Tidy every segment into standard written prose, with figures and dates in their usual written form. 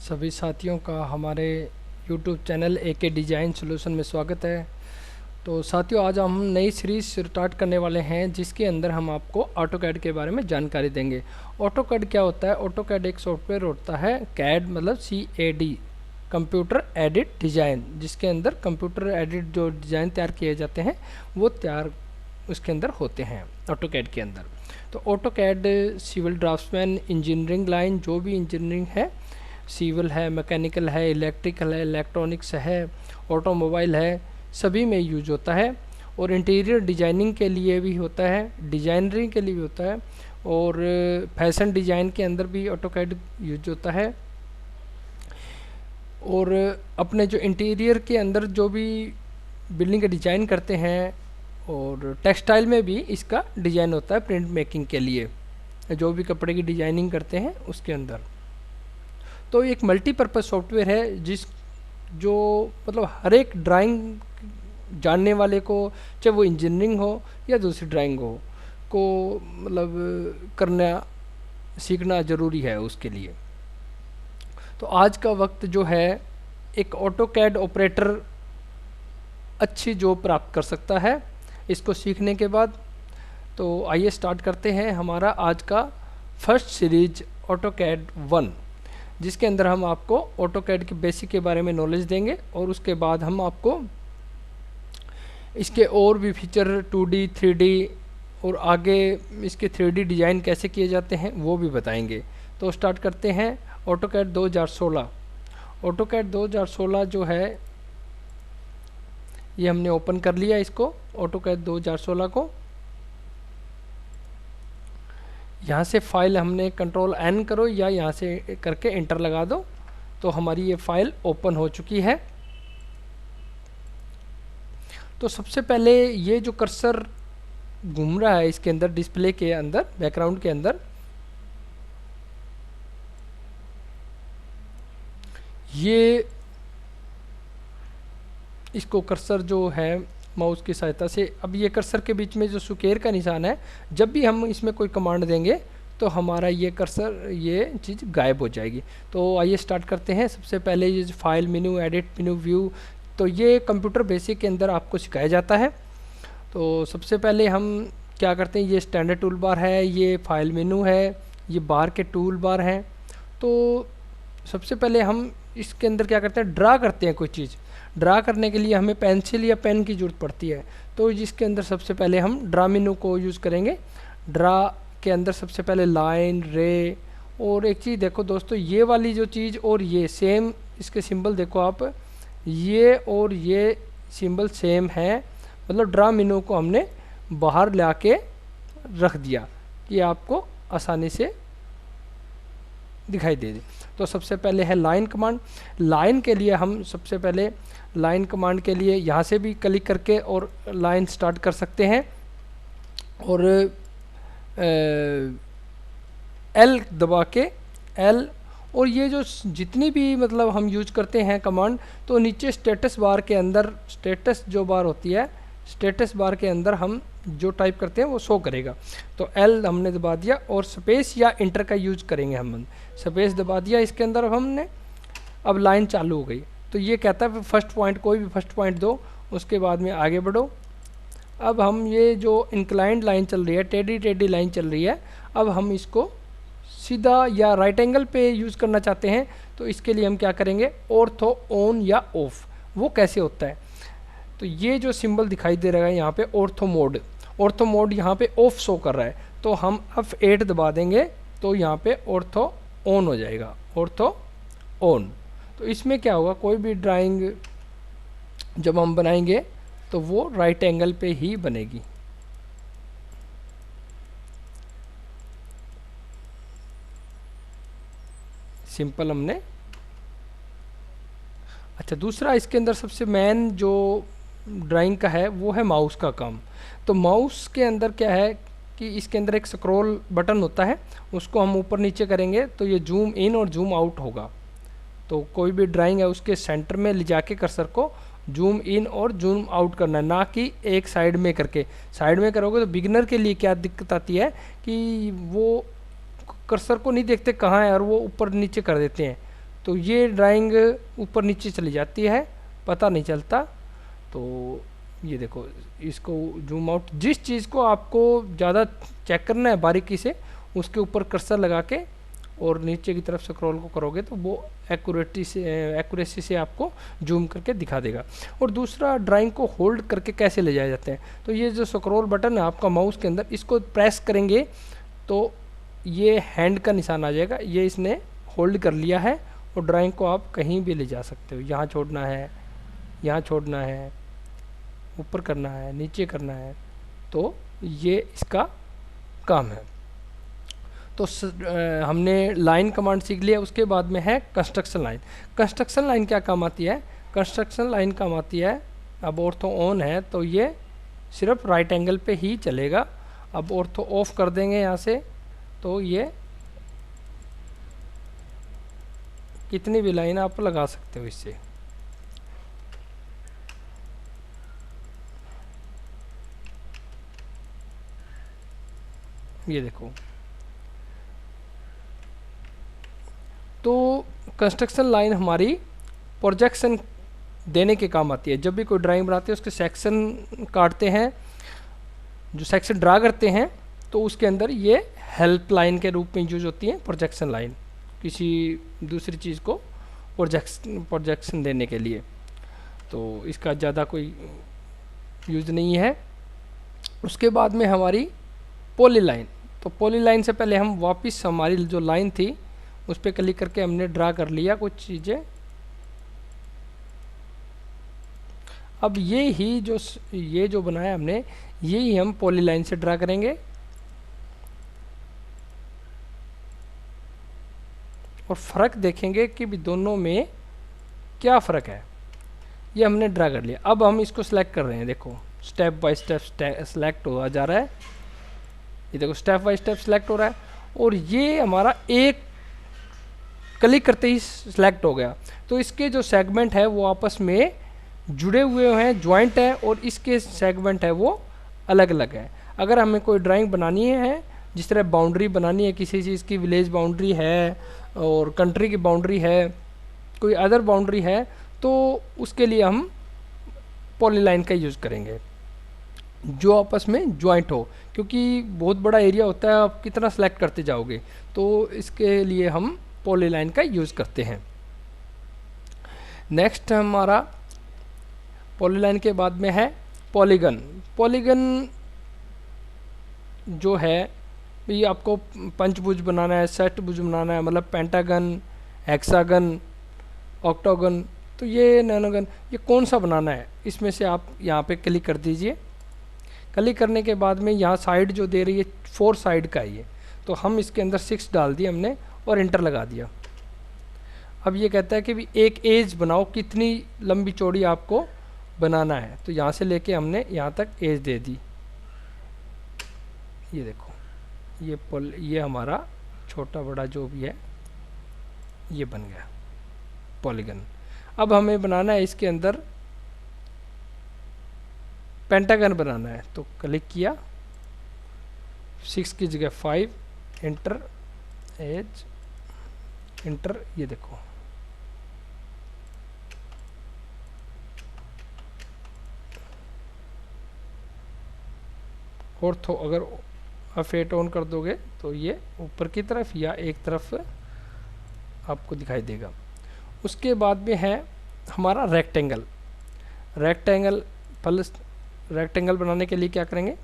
सभी साथियों का हमारे YouTube channel A K design solution में स्वागत है। तो साथियों, आज हम नई सीरीज स्टार्ट करने वाले हैं जिसके अंदर हम आपको ऑटोकैड के बारे में जानकारी देंगे। ऑटोकैड क्या होता है? ऑटोकैड एक सॉफ्टवेयर होता है, कैड मतलब CAD, कंप्यूटर एडिट डिज़ाइन, जिसके अंदर कंप्यूटर एडिट जो डिज़ाइन तैयार किए जाते हैं वो तैयार उसके अंदर होते हैं ऑटोकैड के अंदर। तो AutoCAD civil draftsman, engineering line, जो भी इंजीनियरिंग है, सिविल है, मैकेनिकल है, इलेक्ट्रिकल है, इलेक्ट्रॉनिक्स है, ऑटोमोबाइल है, सभी में यूज होता है। और इंटीरियर डिजाइनिंग के लिए भी होता है, डिजाइनरिंग के लिए भी होता है, और फैशन डिज़ाइन के अंदर भी ऑटोकैड यूज होता है। और अपने जो इंटीरियर के अंदर जो भी बिल्डिंग का डिज़ाइन करते हैं, और टेक्सटाइल में भी इसका डिज़ाइन होता है प्रिंट मेकिंग के लिए, जो भी कपड़े की डिज़ाइनिंग करते हैं उसके अंदर। तो एक मल्टीपर्पज़ सॉफ्टवेयर है जो मतलब हर एक ड्राइंग जानने वाले को, चाहे वो इंजीनियरिंग हो या दूसरी ड्राइंग हो, को मतलब करना सीखना ज़रूरी है उसके लिए। तो आज का वक्त जो है, एक ऑटोकैड ऑपरेटर अच्छी जॉब प्राप्त कर सकता है इसको सीखने के बाद। तो आइए स्टार्ट करते हैं हमारा आज का फर्स्ट सीरीज ऑटोकैड 1, जिसके अंदर हम आपको ऑटोकैड के बेसिक के बारे में नॉलेज देंगे, और उसके बाद हम आपको इसके और भी फीचर 2D 3D और आगे इसके 3D डिज़ाइन कैसे किए जाते हैं वो भी बताएंगे। तो स्टार्ट करते हैं ऑटोकैड 2016। ऑटोकैड 2016 जो है, ये हमने ओपन कर लिया इसको, ऑटोकैड 2016 को। यहाँ से फाइल हमने कंट्रोल N करो या यहाँ से करके इंटर लगा दो, तो हमारी ये फाइल ओपन हो चुकी है। तो सबसे पहले ये जो कर्सर घूम रहा है इसके अंदर, डिस्प्ले के अंदर, बैकग्राउंड के अंदर, ये इसको कर्सर जो है माउस की सहायता से, अब ये कर्सर के बीच में जो स्क्वायर का निशान है, जब भी हम इसमें कोई कमांड देंगे तो हमारा ये कर्सर, ये चीज़ गायब हो जाएगी। तो आइए स्टार्ट करते हैं। सबसे पहले ये फाइल मेनू, एडिट मेनू, व्यू, तो ये कंप्यूटर बेसिक के अंदर आपको सिखाया जाता है। तो सबसे पहले हम क्या करते हैं, ये स्टैंडर्ड टूल बार है, ये फाइल मेनू है, ये बार के टूल बार हैं। तो सबसे पहले हम इसके अंदर क्या करते हैं, ड्रा करते हैं कोई चीज़। ड्रा करने के लिए हमें पेंसिल या पेन की ज़रूरत पड़ती है, तो जिसके अंदर सबसे पहले हम ड्रा मेनू को यूज़ करेंगे। ड्रा के अंदर सबसे पहले लाइन, रे, और एक चीज़ देखो दोस्तों, ये वाली जो चीज़ और ये सेम, इसके सिंबल देखो आप, ये और ये सिंबल सेम है, मतलब ड्रा मेनू को हमने बाहर ला के रख दिया कि आपको आसानी से दिखाई दे दे। तो सबसे पहले है लाइन कमांड। लाइन के लिए हम सबसे पहले लाइन कमांड के लिए यहाँ से भी क्लिक करके और लाइन स्टार्ट कर सकते हैं, और L दबा के, L, और ये जो जितनी भी मतलब हम यूज करते हैं कमांड, तो नीचे स्टेटस बार के अंदर, स्टेटस जो बार होती है, स्टेटस बार के अंदर हम जो टाइप करते हैं वो शो करेगा। तो L हमने दबा दिया, और स्पेस या इंटर का यूज करेंगे हम। स्पेस दबा दिया इसके अंदर हमने, अब लाइन चालू हो गई। तो ये कहता है फर्स्ट पॉइंट, कोई भी फर्स्ट पॉइंट दो, उसके बाद में आगे बढ़ो। अब हम ये जो इंक्लाइंड लाइन चल रही है, टेढ़ी टेढ़ी लाइन चल रही है, अब हम इसको सीधा या राइट एंगल पे यूज़ करना चाहते हैं, तो इसके लिए हम क्या करेंगे, ऑर्थो, ऑन या ऑफ। वो कैसे होता है, तो ये जो सिंबल दिखाई दे रहा है यहाँ पे, ऑर्थो मोड, ऑर्थो मोड यहाँ पे ऑफ शो कर रहा है, तो हम F8 दबा देंगे, तो यहाँ पे ऑर्थो ऑन हो जाएगा, ऑर्थो ऑन। तो इसमें क्या होगा, कोई भी ड्राइंग जब हम बनाएंगे तो वो राइट एंगल पे ही बनेगी। सिंपल हमने। अच्छा, दूसरा इसके अंदर सबसे मेन जो ड्राइंग का है वो है माउस का काम। तो माउस के अंदर क्या है कि इसके अंदर एक स्क्रॉल बटन होता है, उसको हम ऊपर नीचे करेंगे तो ये जूम इन और जूम आउट होगा। तो कोई भी ड्राइंग है उसके सेंटर में ले जाके कर्सर को जूम इन और जूम आउट करना है, ना कि एक साइड में करके। साइड में करोगे तो बिगिनर के लिए क्या दिक्कत आती है कि वो कर्सर को नहीं देखते कहाँ है और वो ऊपर नीचे कर देते हैं, तो ये ड्राइंग ऊपर नीचे चली जाती है, पता नहीं चलता। तो ये देखो, इसको जूम आउट, जिस चीज़ को आपको ज़्यादा चेक करना है बारीकी से, उसके ऊपर कर्सर लगा के और नीचे की तरफ स्क्रॉल को करोगे तो वो एक्यूरेसी से आपको जूम करके दिखा देगा। और दूसरा, ड्राइंग को होल्ड करके कैसे ले जाए जाते हैं, तो ये जो स्क्रॉल बटन है आपका माउस के अंदर, इसको प्रेस करेंगे तो ये हैंड का निशान आ जाएगा, ये इसने होल्ड कर लिया है और ड्राइंग को आप कहीं भी ले जा सकते हो। यहाँ छोड़ना है, यहाँ छोड़ना है, ऊपर करना है, नीचे करना है, तो ये इसका काम है। तो हमने लाइन कमांड सीख लिया। उसके बाद में है कंस्ट्रक्शन लाइन। कंस्ट्रक्शन लाइन क्या काम आती है? कंस्ट्रक्शन लाइन काम आती है, अब ऑर्थो ऑन है तो ये सिर्फ राइट एंगल पे ही चलेगा। अब ऑर्थो ऑफ कर देंगे यहाँ से तो ये कितनी भी लाइन आप लगा सकते हो इससे। ये देखो, तो कंस्ट्रक्शन लाइन हमारी प्रोजेक्शन देने के काम आती है। जब भी कोई ड्राइंग बनाते हैं उसके सेक्शन काटते हैं, जो सेक्शन ड्रा करते हैं, तो उसके अंदर ये हेल्प लाइन के रूप में यूज होती है प्रोजेक्शन लाइन, किसी दूसरी चीज़ को प्रोजेक्शन देने के लिए। तो इसका ज़्यादा कोई यूज नहीं है। उसके बाद में हमारी पॉली लाइन। तो पॉली लाइन से पहले हम वापस हमारी जो लाइन थी उस पर क्लिक करके हमने ड्रा कर लिया कुछ चीज़ें। अब ये जो बनाया हमने, यही हम पॉली लाइन से ड्रा करेंगे और फ़र्क देखेंगे कि भी दोनों में क्या फ़र्क है। ये हमने ड्रा कर लिया। अब हम इसको सिलेक्ट कर रहे हैं, देखो स्टेप बाय स्टेप सेलेक्ट हो जा रहा है। ये देखो स्टेप बाय स्टेप सेलेक्ट हो रहा है और ये हमारा एक क्लिक करते ही सिलेक्ट हो गया। तो इसके जो सेगमेंट है वो आपस में जुड़े हुए हैं, ज्वाइंट है, और इसके सेगमेंट है वो अलग अलग है। अगर हमें कोई ड्राइंग बनानी है, जिस तरह बाउंड्री बनानी है, किसी चीज़ की विलेज बाउंड्री है और कंट्री की बाउंड्री है, कोई अदर बाउंड्री है, तो उसके लिए हम पॉलीलाइन का यूज़ करेंगे जो आपस में ज्वाइंट हो, क्योंकि बहुत बड़ा एरिया होता है, आप कितना सेलेक्ट करते जाओगे, तो इसके लिए हम पॉलीलाइन का यूज़ करते हैं। नेक्स्ट हमारा पॉलीलाइन के बाद में है पॉलीगन। पॉलीगन जो है, ये आपको पंचभुज बनाना है, षटभुज बनाना है, मतलब पेंटागन, हेक्सागन, ऑक्टागन, तो ये नैनोगन, ये कौन सा बनाना है, इसमें से आप यहाँ पे क्लिक कर दीजिए। क्लिक करने के बाद में यहाँ साइड जो दे रही है 4 साइड का है ये, तो हम इसके अंदर 6 डाल दिए हमने और इंटर लगा दिया। अब ये कहता है कि भी एक एज बनाओ, कितनी लंबी चौड़ी आपको बनाना है, तो यहाँ से लेके हमने यहाँ तक एज दे दी। ये देखो, ये हमारा छोटा बड़ा जो भी है ये बन गया पॉलीगन। अब हमें बनाना है इसके अंदर पेंटागन बनाना है, तो क्लिक किया, 6 की जगह 5, इंटर, एज, इंटर। ये देखो, और तो अगर फेट ऑन कर दोगे तो ये ऊपर की तरफ या एक तरफ आपको दिखाई देगा। उसके बाद में है हमारा रेक्टेंगल। रेक्टेंगल बनाने के लिए क्या करेंगे,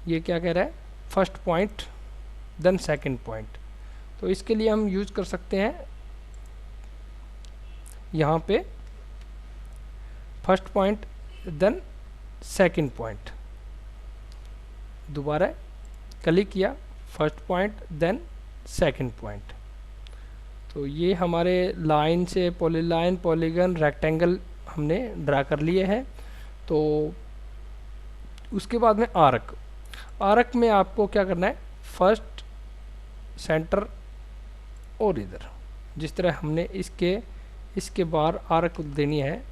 ये क्या कह रहा है, first point then second point, तो इसके लिए हम यूज कर सकते हैं यहाँ पे first point then second point. दोबारा क्लिक किया, first point then second point, तो ये हमारे लाइन से पॉलीलाइन, पॉलीगन, रेक्टेंगल हमने ड्रा कर लिए हैं। तो उसके बाद में आर्क में आपको क्या करना है, फर्स्ट, सेंटर और इधर, जिस तरह हमने इसके बाहर आर्क देनी है,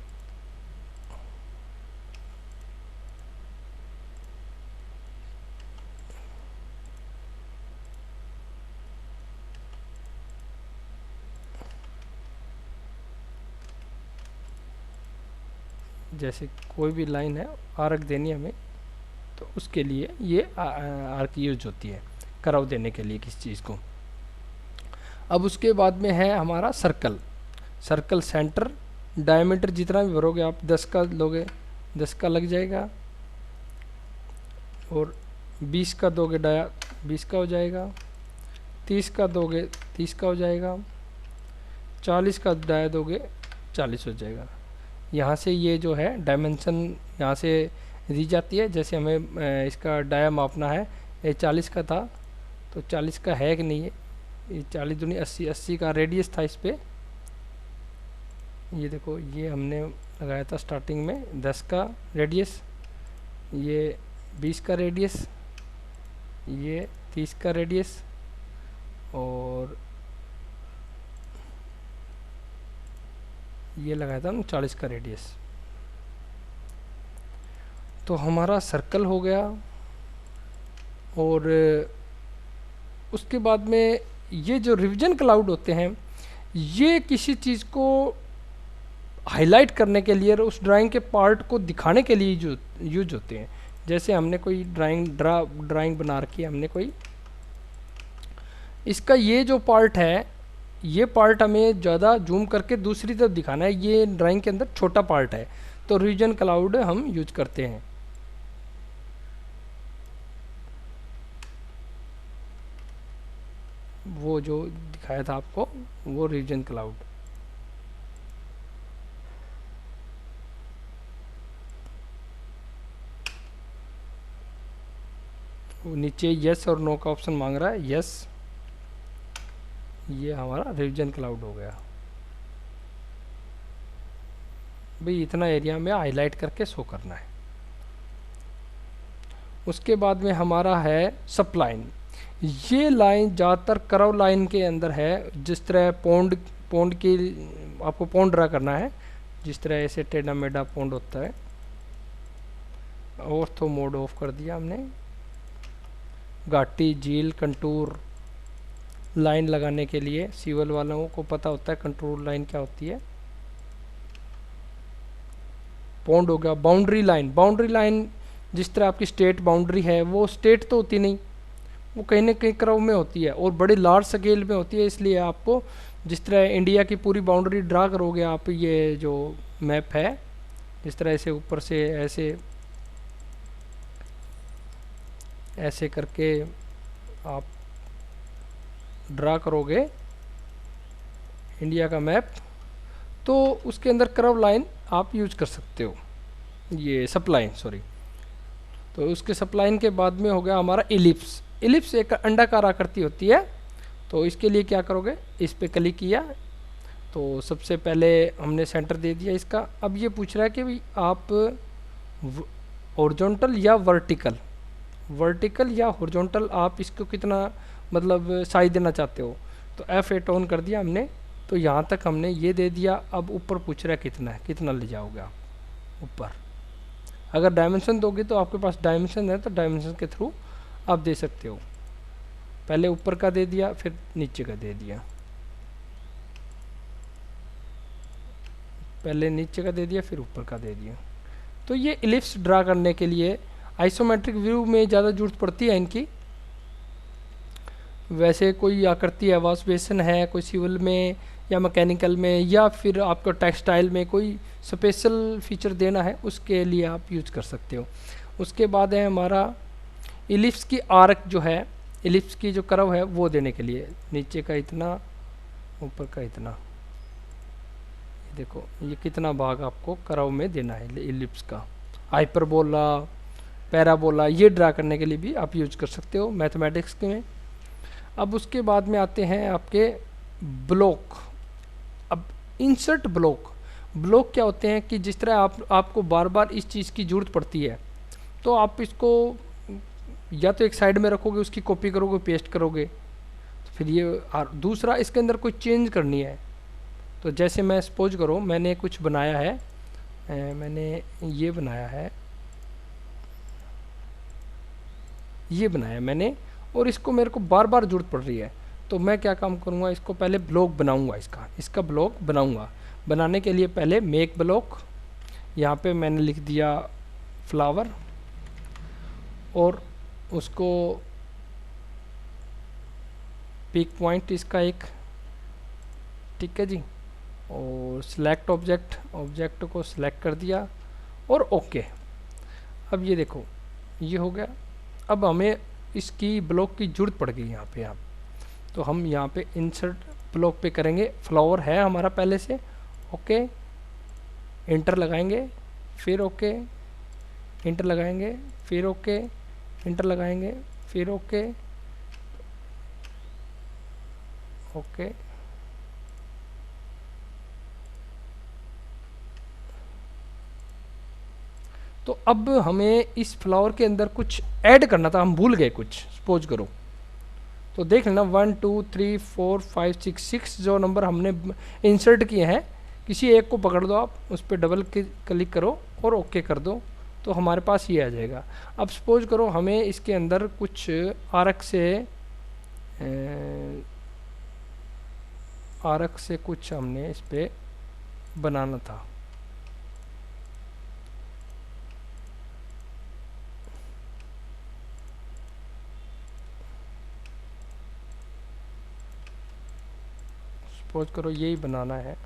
जैसे कोई भी लाइन है आर्क देनी है हमें, तो उसके लिए ये आर्क यूज होती है कर्व देने के लिए किसी चीज़ को। अब उसके बाद में है हमारा सर्कल। सर्कल सेंटर डायमीटर जितना भी भरोगे आप 10 का लोगे 10 का लग जाएगा, और 20 का दोगे 20 का हो जाएगा, 30 का दोगे 30 का हो जाएगा, 40 का डाया दोगे 40 हो जाएगा। यहाँ से ये जो है डायमेंशन यहाँ से दी जाती है। जैसे हमें इसका डाया मापना है, ये 40 का था तो 40 का है कि नहीं है, ये 40 दूनी 80, 80 का रेडियस था इस पे। ये देखो ये हमने लगाया था स्टार्टिंग में 10 का रेडियस, ये 20 का रेडियस, ये 30 का रेडियस, और ये लगाया था 40 का रेडियस। तो हमारा सर्कल हो गया। और उसके बाद में ये जो रिवीजन क्लाउड होते हैं, ये किसी चीज़ को हाईलाइट करने के लिए और उस ड्राइंग के पार्ट को दिखाने के लिए जो यूज होते हैं। जैसे हमने कोई ड्राइंग बना रखी है हमने कोई, इसका ये जो पार्ट है, ये पार्ट हमें ज़्यादा जूम करके दूसरी तरफ दिखाना है, ये ड्राइंग के अंदर छोटा पार्ट है, तो रीजन क्लाउड हम यूज करते हैं। वो जो दिखाया था आपको वो रीजन क्लाउड। नीचे यस और नो का ऑप्शन मांग रहा है, यस, ये हमारा रिवीजन क्लाउड हो गया। भाई इतना एरिया में हाईलाइट करके शो करना है। उसके बाद में हमारा है सप्लाइन। ये लाइन ज़्यादातर कर्व लाइन के अंदर है। जिस तरह पौंड की आपको पौंड ड्रा करना है, जिस तरह ऐसे टेढ़ा मेढ़ा पौंड होता है। ऑर्थो मोड ऑफ कर दिया हमने। घाटी, झील, कंटूर लाइन लगाने के लिए सिविल वालों को पता होता है कंटूर लाइन क्या होती है। पौंड हो गया। बाउंड्री लाइन जिस तरह आपकी स्टेट बाउंड्री है, वो स्टेट तो होती नहीं, वो कहीं ना कहीं कर्व में होती है और बड़े लार्ज स्केल में होती है। इसलिए आपको जिस तरह इंडिया की पूरी बाउंड्री ड्रा करोगे आप, ये जो मैप है इस तरह से ऊपर से ऐसे करके आप ड्रा करोगे इंडिया का मैप, तो उसके अंदर कर्व लाइन आप यूज कर सकते हो, ये सप्लाइन सॉरी। तो उसके सप्लाइन के बाद में हो गया हमारा इलिप्स एक अंडाकार आकृति होती है। तो इसके लिए क्या करोगे, इस पे क्लिक किया तो सबसे पहले हमने सेंटर दे दिया इसका। अब ये पूछ रहा है कि भाई आप हॉरिजॉन्टल या वर्टिकल या हॉरिजॉन्टल आप इसको कितना मतलब साइज देना चाहते हो। तो F8 ऑन कर दिया हमने, तो यहाँ तक हमने ये दे दिया। अब ऊपर पूछ रहा है कितना ले जाओगे आप ऊपर। अगर डायमेंशन दोगे तो आपके पास डायमेंशन है, तो डायमेंशन के थ्रू आप दे सकते हो। पहले ऊपर का दे दिया, फिर नीचे का दे दिया, पहले नीचे का दे दिया, फिर ऊपर का दे दिया। तो ये इलिप्स ड्रा करने के लिए आइसोमेट्रिक व्यू में ज़्यादा जरूरत पड़ती है इनकी। वैसे कोई आकृति आवास बेसन है, कोई सिविल में या मैकेनिकल में या फिर आपको टेक्सटाइल में कोई स्पेशल फीचर देना है, उसके लिए आप यूज कर सकते हो। उसके बाद है हमारा इलिप्स की आर्क जो है, इलिप्स की जो कर्व है वो देने के लिए नीचे का इतना, ऊपर का इतना। देखो ये कितना भाग आपको कर्व में देना है इलिप्स का। हाइपरबोला, पैराबोला ये ड्रा करने के लिए भी आप यूज कर सकते हो मैथमेटिक्स में। अब उसके बाद में आते हैं आपके ब्लॉक। अब इंसर्ट ब्लॉक क्या होते हैं कि जिस तरह आपको बार बार इस चीज़ की ज़रूरत पड़ती है, तो आप इसको या तो एक साइड में रखोगे, उसकी कॉपी करोगे, पेस्ट करोगे, तो फिर ये। और दूसरा इसके अंदर कोई चेंज करनी है, तो जैसे मैं सपोज करो मैंने कुछ बनाया है, मैंने ये बनाया मैंने, और इसको मेरे को बार बार ज़रूरत पड़ रही है। तो मैं क्या काम करूँगा, इसको पहले ब्लॉक बनाऊँगा, इसका ब्लॉक बनाऊँगा। बनाने के लिए पहले मेक ब्लॉक, यहाँ पे मैंने लिख दिया फ्लावर और उसको पिक पॉइंट इसका एक, ठीक है जी। और सिलेक्ट ऑब्जेक्ट, ऑब्जेक्ट को सिलेक्ट कर दिया और ओके। अब ये देखो ये हो गया। अब हमें इसकी ब्लॉक की जरूरत पड़ गई यहाँ पे। आप तो हम यहाँ पे इंसर्ट ब्लॉक पे करेंगे, फ्लावर है हमारा पहले से, ओके, इंटर लगाएंगे, फिर ओके, इंटर लगाएंगे, फिर ओके, इंटर लगाएंगे, फिर ओके, ओके। तो अब हमें इस फ्लावर के अंदर कुछ ऐड करना था, हम भूल गए कुछ, सपोज करो। तो देख लेना 1 2 3 4 5 6 6 जो नंबर हमने इंसर्ट किए हैं, किसी एक को पकड़ दो आप, उस पर डबल क्लिक करो और ओके कर दो, तो हमारे पास ये आ जाएगा। अब सपोज करो हमें इसके अंदर कुछ आरक से कुछ हमने इस पर बनाना था। सपोज करो यही बनाना है।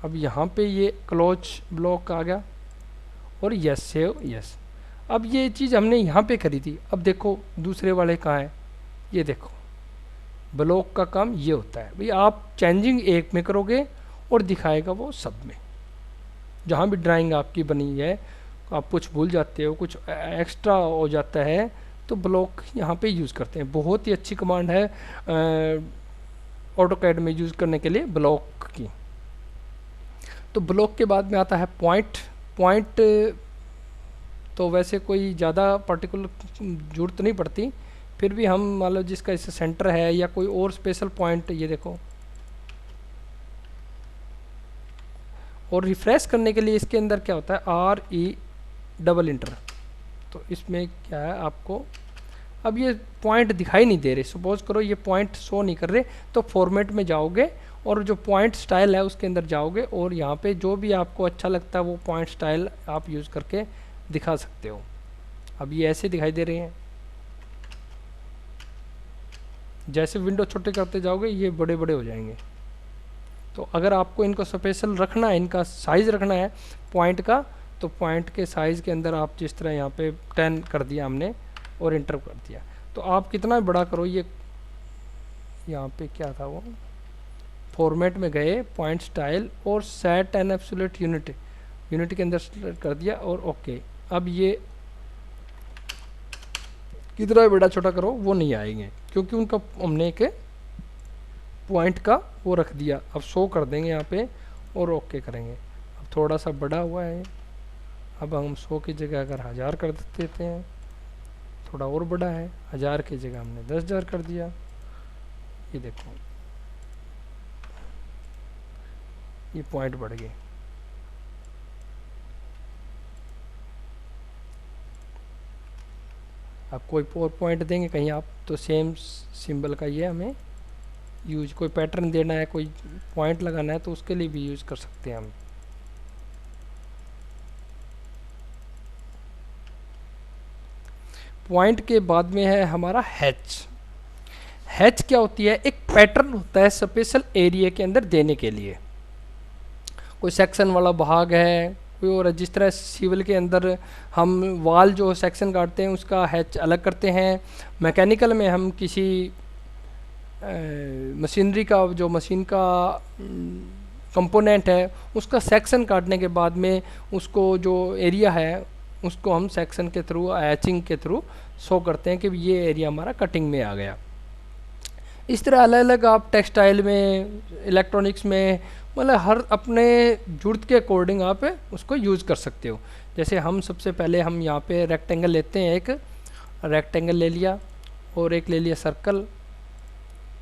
अब यहाँ पे ये क्लोज ब्लॉक आ गया और यस सेव यस। अब ये चीज़ हमने यहाँ पे करी थी, अब देखो दूसरे वाले कहाँ है, ये देखो ब्लॉक का काम ये होता है भाई, आप चेंजिंग एक में करोगे और दिखाएगा वो सब में। जहाँ भी ड्राइंग आपकी बनी है आप कुछ भूल जाते हो, कुछ एक्स्ट्रा हो जाता है, तो ब्लॉक यहाँ पे यूज़ करते हैं। बहुत ही अच्छी कमांड है ऑटोकैड में यूज़ करने के लिए ब्लॉक की। तो ब्लॉक के बाद में आता है पॉइंट। पॉइंट तो वैसे कोई ज़्यादा पर्टिकुलर जरूरत नहीं पड़ती, फिर भी हम मान लो जिसका इससे सेंटर है या कोई और स्पेशल पॉइंट, ये देखो। और रिफ्रेश करने के लिए इसके अंदर क्या होता है, RE डबल इंटर। तो इसमें क्या है आपको, अब ये पॉइंट दिखाई नहीं दे रहे, सपोज करो ये पॉइंट शो नहीं कर रहे, तो फॉर्मेट में जाओगे और जो पॉइंट स्टाइल है उसके अंदर जाओगे और यहाँ पे जो भी आपको अच्छा लगता है वो पॉइंट स्टाइल आप यूज़ करके दिखा सकते हो। अब ये ऐसे दिखाई दे रहे हैं, जैसे विंडो छोटे करते जाओगे ये बड़े बड़े हो जाएंगे। तो अगर आपको इनको स्पेशल रखना है, इनका साइज़ रखना है पॉइंट का, तो पॉइंट के साइज़ के अंदर आप जिस तरह यहाँ पे 10 कर दिया हमने और इंटर कर दिया, तो आप कितना बड़ा करो, ये यहाँ पे क्या था वो, फॉर्मेट में गए, पॉइंट स्टाइल और set and absolute unit, unit के अंदर सेलेक्ट कर दिया और ओके। अब ये कितना बड़ा छोटा करो वो नहीं आएंगे, क्योंकि उनका हमने एक पॉइंट का वो रख दिया। अब शो कर देंगे यहाँ पे और ओके करेंगे। अब थोड़ा सा बड़ा हुआ है, अब हम 100 की जगह अगर 1000 कर देते हैं, थोड़ा और बड़ा है, 1000 की जगह हमने 10,000 कर दिया। ये देखो ये पॉइंट बढ़ गए। अब कोई और पॉइंट देंगे कहीं आप, तो सेम सिंबल का ये हमें यूज, कोई पैटर्न देना है, कोई पॉइंट लगाना है, तो उसके लिए भी यूज कर सकते हैं हम। पॉइंट के बाद में है हमारा हैच। हैच क्या होती है, एक पैटर्न होता है स्पेशल एरिया के अंदर देने के लिए। कोई सेक्शन वाला भाग है कोई और, जिस तरह सिविल के अंदर हम वाल जो सेक्शन काटते हैं उसका हैच अलग करते हैं, मैकेनिकल में हम किसी मशीनरी का, जो मशीन का कंपोनेंट है उसका सेक्शन काटने के बाद में उसको जो एरिया है उसको हम सेक्शन के थ्रू, हैचिंग के थ्रू शो करते हैं कि ये एरिया हमारा कटिंग में आ गया। इस तरह अलग अलग आप टेक्सटाइल में, इलेक्ट्रॉनिक्स में, मतलब हर अपने जरूरत के अकॉर्डिंग आप उसको यूज़ कर सकते हो। जैसे हम सबसे पहले हम यहाँ पे रेक्टेंगल लेते हैं, एक रेक्टेंगल ले लिया और एक ले लिया सर्कल,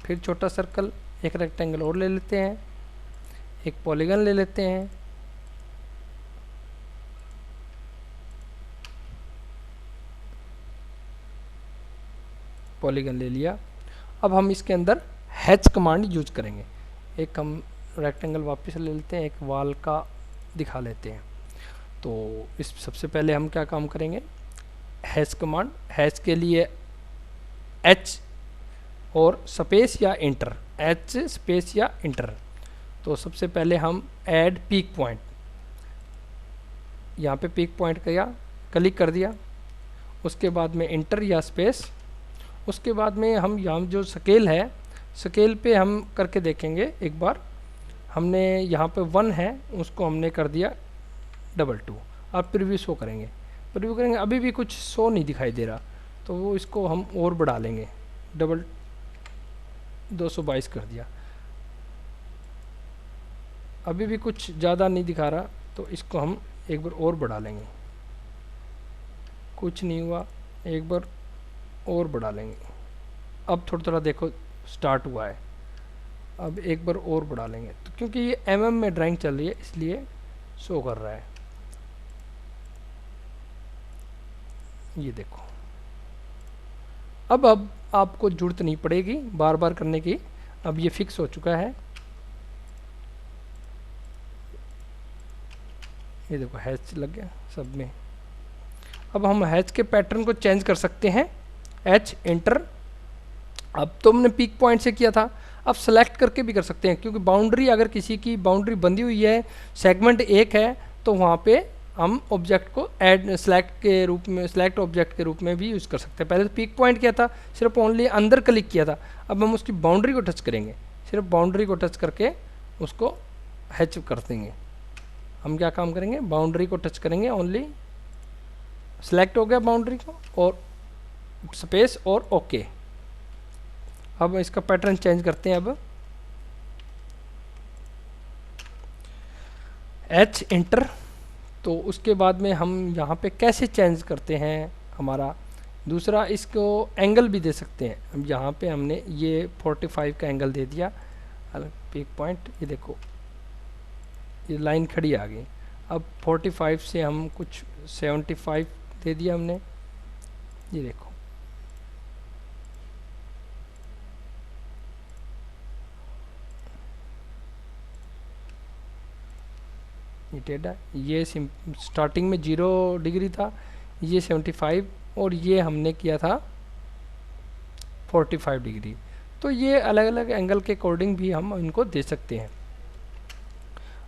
फिर छोटा सर्कल, एक रेक्टेंगल और ले लेते हैं, एक पॉलीगन ले लेते हैं, पॉलीगन ले लिया। अब हम इसके अंदर हैच कमांड यूज करेंगे। एक हम रेक्टेंगल वापस ले लेते हैं, एक वाल का दिखा लेते हैं। तो इस सबसे पहले हम क्या काम करेंगे, हैश कमांड, हैश के लिए एच और स्पेस या इंटर, एच स्पेस या इंटर। तो सबसे पहले हम ऐड पीक पॉइंट, यहाँ पे पीक पॉइंट किया, क्लिक कर दिया, उसके बाद में इंटर या स्पेस, उसके बाद में हम यहाँ जो स्केल है, स्केल पे हम करके देखेंगे एक बार। हमने यहाँ पे 1 है, उसको हमने कर दिया 222। अब प्रीव्यू शो करेंगे, प्रीव्यू करेंगे, अभी भी कुछ शो नहीं दिखाई दे रहा, तो वो इसको हम और बढ़ा लेंगे, 222 कर दिया। अभी भी कुछ ज़्यादा नहीं दिखा रहा, तो इसको हम एक बार और बढ़ा लेंगे, कुछ नहीं हुआ, एक बार और बढ़ा लेंगे। अब थोड़ा थोड़ा देखो स्टार्ट हुआ है, अब एक बार और बढ़ा लेंगे, तो क्योंकि ये mm में ड्राइंग चल रही है इसलिए शो कर रहा है। ये देखो, अब आपको जरूरत नहीं पड़ेगी बार बार करने की, अब ये फिक्स हो चुका है। ये देखो हैच लग गया सब में। अब हम हैच के पैटर्न को चेंज कर सकते हैं, एच इंटर। अब तो हमने पीक पॉइंट से किया था, अब सेलेक्ट करके भी कर सकते हैं, क्योंकि बाउंड्री अगर किसी की बाउंड्री बंधी हुई है, सेगमेंट एक है, तो वहाँ पे हम ऑब्जेक्ट को ऐड सेलेक्ट के रूप में, सेलेक्ट ऑब्जेक्ट के रूप में भी यूज़ कर सकते हैं। पहले तो पीक पॉइंट किया था, सिर्फ ओनली अंदर क्लिक किया था, अब हम उसकी बाउंड्री को टच करेंगे, सिर्फ बाउंड्री को टच करके उसको हैच कर देंगे। हम क्या काम करेंगे, बाउंड्री को टच करेंगे, ओनली सेलेक्ट हो गया बाउंड्री को, और स्पेस और ओके। अब इसका पैटर्न चेंज करते हैं, अब एच इंटर। तो उसके बाद में हम यहाँ पे कैसे चेंज करते हैं, हमारा दूसरा, इसको एंगल भी दे सकते हैं। अब यहाँ पे हमने ये 45 का एंगल दे दिया, पीक पॉइंट, ये देखो ये लाइन खड़ी आ गई। अब 45 से हम कुछ 75 दे दिया हमने, ये देखो ये टेढ़ा, ये स्टार्टिंग में 0 डिग्री था, ये 75, और ये हमने किया था 45 डिग्री। तो ये अलग अलग एंगल के अकॉर्डिंग भी हम इनको दे सकते हैं।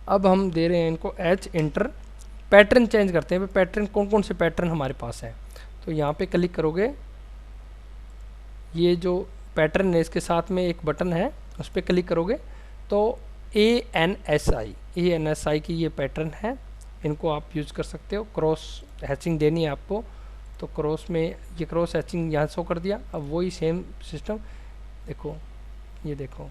अब हम दे रहे हैं इनको एच इंटर। पैटर्न चेंज करते हैं, पैटर्न कौन कौन से पैटर्न हमारे पास है, तो यहाँ पे क्लिक करोगे, ये जो पैटर्न है इसके साथ में एक बटन है, उस पर क्लिक करोगे तो ANSI की ये पैटर्न है, इनको आप यूज़ कर सकते हो। क्रॉस हैचिंग देनी है आपको, तो क्रॉस में ये क्रॉस हैचिंग यहाँ शो कर दिया। अब वही सेम सिस्टम देखो, ये देखो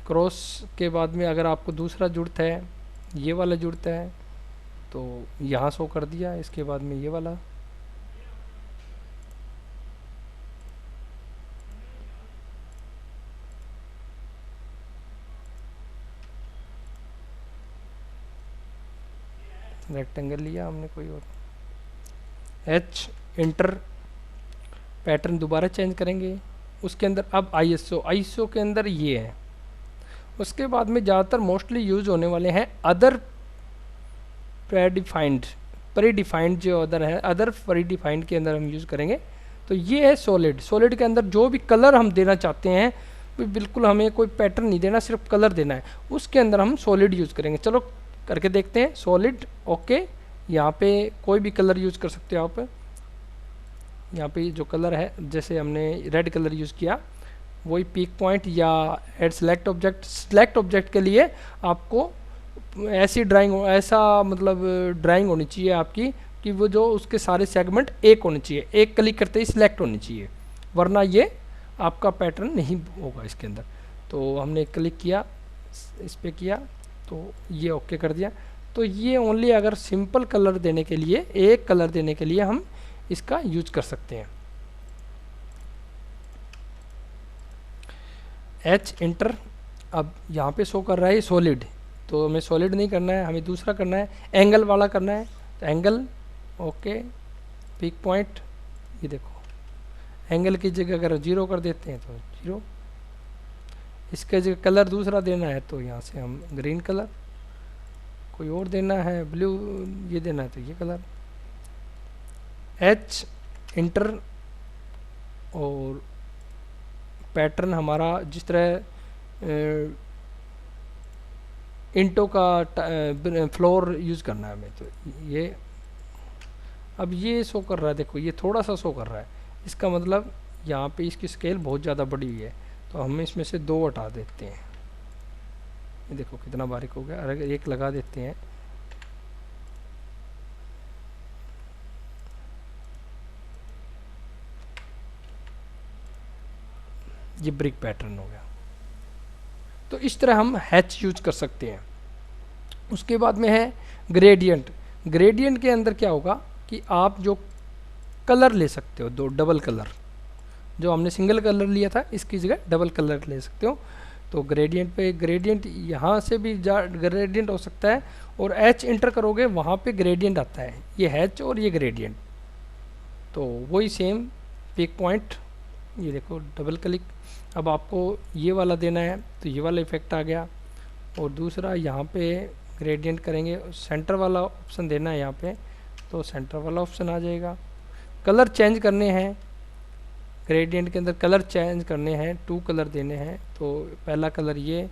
क्रॉस के बाद में अगर आपको दूसरा जुड़ता है, ये वाला जुड़ता है, तो यहाँ शो कर दिया, इसके बाद में ये वाला, रेक्टेंगल लिया हमने कोई और, एच इंटर, पैटर्न दोबारा चेंज करेंगे। उसके अंदर अब ISO के अंदर ये है। उसके बाद में ज़्यादातर मोस्टली यूज़ होने वाले हैं अदर प्रीडिफाइंड जो अदर है, अदर प्रीडिफाइंड के अंदर हम यूज़ करेंगे। तो ये है सॉलिड के अंदर जो भी कलर हम देना चाहते हैं, बिल्कुल हमें कोई पैटर्न नहीं देना, सिर्फ कलर देना है, उसके अंदर हम सॉलिड यूज़ करेंगे। चलो करके देखते हैं, सॉलिड ओके। यहाँ पे कोई भी कलर यूज़ कर सकते हो आप, यहाँ पे जो कलर है, जैसे हमने रेड कलर यूज़ किया, वही पीक पॉइंट या एड सेलेक्ट ऑब्जेक्ट के लिए आपको ऐसी ड्राइंग, ऐसा मतलब ड्राइंग होनी चाहिए आपकी कि वो जो उसके सारे सेगमेंट एक होने चाहिए, एक क्लिक करते ही सिलेक्ट होनी चाहिए, वरना ये आपका पैटर्न नहीं होगा इसके अंदर। तो हमने क्लिक किया, इस पर किया, तो ये ओके कर दिया। तो ये ओनली अगर सिंपल कलर देने के लिए, एक कलर देने के लिए हम इसका यूज कर सकते हैं। H inter. अब यहाँ पे शो कर रहा है सॉलिड, तो हमें सॉलिड नहीं करना है, हमें दूसरा करना है, एंगल वाला करना है। तो एंगल ओके, पीक पॉइंट, ये देखो एंगल की जगह अगर 0 कर देते हैं तो 0। इसके जगह कलर दूसरा देना है तो यहाँ से हम ग्रीन कलर, कोई और देना है ब्लू, ये देना है तो ये कलर। एच इंटर, और पैटर्न हमारा जिस तरह इंटो का फ्लोर यूज़ करना है हमें, तो ये अब ये शो कर रहा है, देखो ये थोड़ा सा शो कर रहा है, इसका मतलब यहाँ पे इसकी स्केल बहुत ज़्यादा बड़ी हुई है, तो हम इसमें से 2 हटा देते हैं। ये देखो कितना बारीक हो गया। अगर एक लगा देते हैं, ये ब्रिक पैटर्न हो गया। तो इस तरह हम हैच यूज कर सकते हैं। उसके बाद में है ग्रेडियंट। ग्रेडियंट के अंदर क्या होगा कि आप जो कलर ले सकते हो, 2 डबल कलर, जो हमने सिंगल कलर लिया था इसकी जगह डबल कलर ले सकते हो। तो ग्रेडियंट पे, ग्रेडियंट यहाँ से भी ग्रेडियंट हो सकता है, और एच इंटर करोगे वहाँ पे ग्रेडियंट आता है, ये हैच और ये ग्रेडियंट। तो वही सेम पिक पॉइंट, ये देखो डबल क्लिक। अब आपको ये वाला देना है तो ये वाला इफेक्ट आ गया, और दूसरा यहाँ पे ग्रेडियंट करेंगे, सेंटर वाला ऑप्शन देना है यहाँ पे, तो सेंटर वाला ऑप्शन आ जाएगा। कलर चेंज करने हैं, ग्रेडियंट के अंदर कलर चेंज करने हैं, 2 कलर देने हैं, तो पहला कलर ये,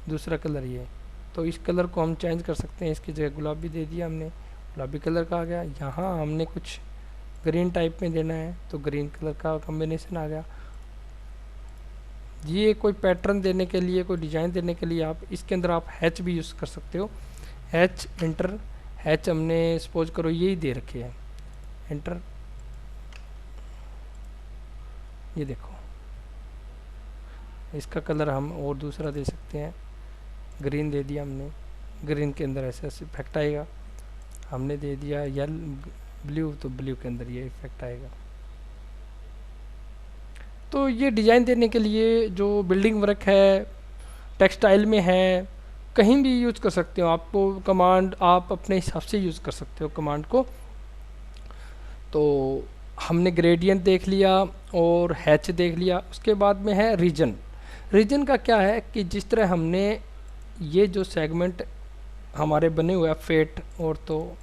दूसरा कलर ये। तो इस कलर को हम चेंज कर सकते हैं, इसकी जगह गुलाबी दे दिया हमने, गुलाबी कलर का आ गया। यहाँ हमने कुछ ग्रीन टाइप में देना है तो ग्रीन कलर का कॉम्बिनेशन आ गया। ये कोई पैटर्न देने के लिए, कोई डिज़ाइन देने के लिए आप इसके अंदर आप हैच भी यूज़ कर सकते हो। हैच इंटर, हैच हमने सपोज करो यही दे रखे हैं, एंटर, ये देखो इसका कलर हम और दूसरा दे सकते हैं, ग्रीन दे दिया हमने, ग्रीन के अंदर ऐसे ऐसे इफेक्ट आएगा। हमने दे दिया ब्लू, तो ब्लू के अंदर ये इफेक्ट आएगा। तो ये डिज़ाइन देने के लिए जो बिल्डिंग वर्क है, टेक्सटाइल में है, कहीं भी यूज़ कर सकते हो। आपको कमांड आप अपने हिसाब से यूज़ कर सकते हो कमांड को। तो हमने ग्रेडियंट देख लिया और हैच देख लिया। उसके बाद में है रीजन। रीजन का क्या है कि जिस तरह हमने ये जो सेगमेंट हमारे बने हुए हैं फेट, और तो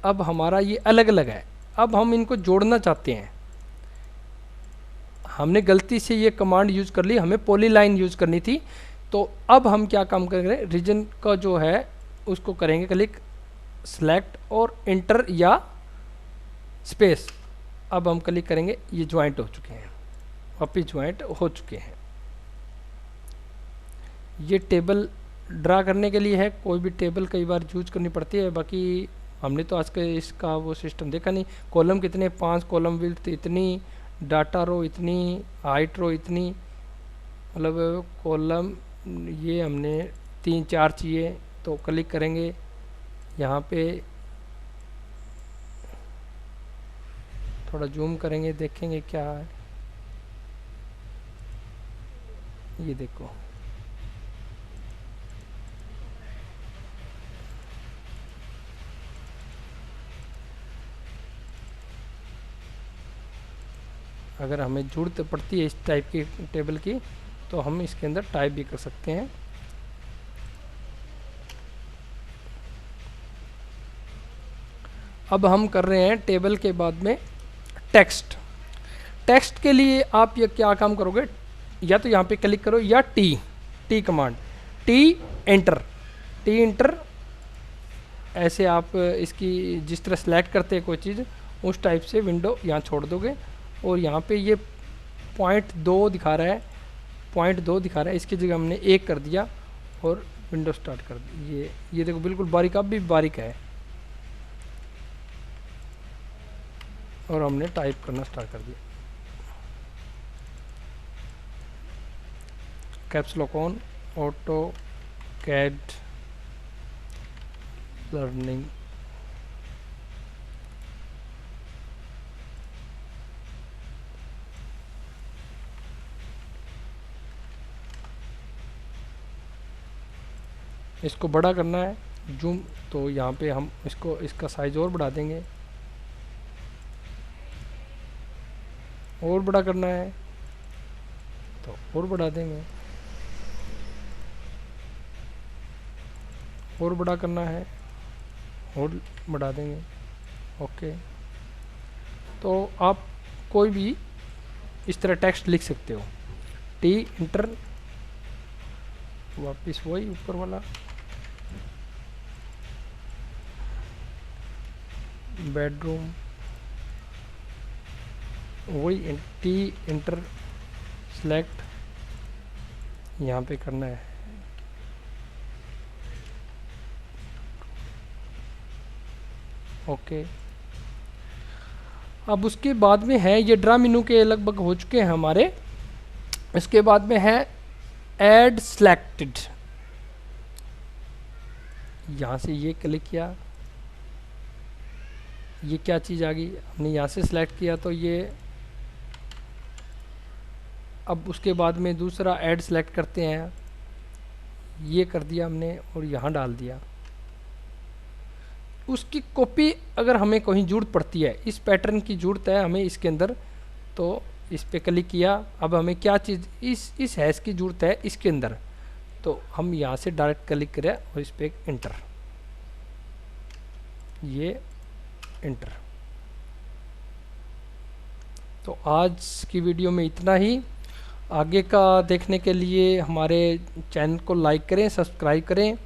अब हमारा ये अलग अलग है, अब हम इनको जोड़ना चाहते हैं। हमने गलती से ये कमांड यूज़ कर ली, हमें पॉलीलाइन यूज़ करनी थी। तो अब हम क्या काम करेंगे, रीजन का जो है उसको करेंगे क्लिक, सेलेक्ट और इंटर या स्पेस। अब हम क्लिक करेंगे, ये ज्वाइंट हो चुके हैं, वापिस ज्वाइंट हो चुके हैं। ये टेबल ड्रा करने के लिए है, कोई भी टेबल कई बार यूज करनी पड़ती है, बाकी हमने तो आज के इसका वो सिस्टम देखा नहीं। कॉलम कितने, 5 कॉलम विड्थ इतनी, डाटा रो इतनी, हाइट रो इतनी, मतलब कॉलम ये हमने 3-4 चाहिए। तो क्लिक करेंगे यहाँ पे, थोड़ा जूम करेंगे, देखेंगे क्या है। ये देखो अगर हमें ज़रूरत पड़ती है इस टाइप की टेबल की, तो हम इसके अंदर टाइप भी कर सकते हैं। अब हम कर रहे हैं टेबल के बाद में टेक्स्ट। टेक्स्ट के लिए आप ये क्या काम करोगे, या तो यहाँ पे क्लिक करो या टी कमांड, टी एंटर, ऐसे आप इसकी जिस तरह सेलेक्ट करते हैं कोई चीज़, उस टाइप से विंडो यहाँ छोड़ दोगे। और यहाँ पे ये .2 दिखा रहा है, .2 दिखा रहा है, इसकी जगह हमने 1 कर दिया और विंडो स्टार्ट कर दी। ये देखो बिल्कुल बारीक, अब भी बारीक है, और हमने टाइप करना स्टार्ट कर दिया। Caps lock on, AutoCAD learning, इसको बड़ा करना है जूम, तो यहाँ पे हम इसका साइज और बढ़ा देंगे। और बड़ा करना है तो और बढ़ा देंगे, और बड़ा करना है और बढ़ा देंगे। ओके, तो आप कोई भी इस तरह टेक्स्ट लिख सकते हो। टी इंटर, वापस वही ऊपर वाला, बेडरूम, वही टी इंटर सेलेक्ट यहाँ पे करना है। ओके, अब उसके बाद में है ये ड्रा मेनू के लगभग हो चुके हैं हमारे। इसके बाद में है ऐड सेलेक्टेड, यहाँ से ये क्लिक किया, ये क्या चीज़ आ गई, हमने यहाँ से सिलेक्ट किया तो ये, अब उसके बाद में दूसरा ऐड सेलेक्ट करते हैं, ये कर दिया हमने और यहाँ डाल दिया। उसकी कॉपी अगर हमें कहीं जरूरत पड़ती है, इस पैटर्न की जरूरत है हमें इसके अंदर, तो इस पे क्लिक किया। अब हमें क्या चीज़ इस हैश की जरूरत है इसके अंदर, तो हम यहाँ से डायरेक्ट क्लिक करें और इस पे इंटर, ये इंटर। तो आज की वीडियो में इतना ही। आगे का देखने के लिए हमारे चैनल को लाइक करें, सब्सक्राइब करें,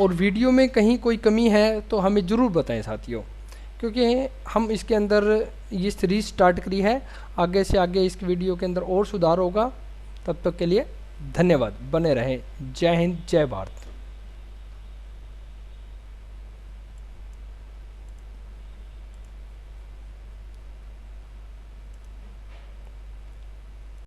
और वीडियो में कहीं कोई कमी है तो हमें ज़रूर बताएं साथियों, क्योंकि हम इसके अंदर ये सीरीज स्टार्ट करी है, आगे से आगे इस वीडियो के अंदर और सुधार होगा। तब तक के लिए धन्यवाद, बने रहें। जय हिंद, जय भारत।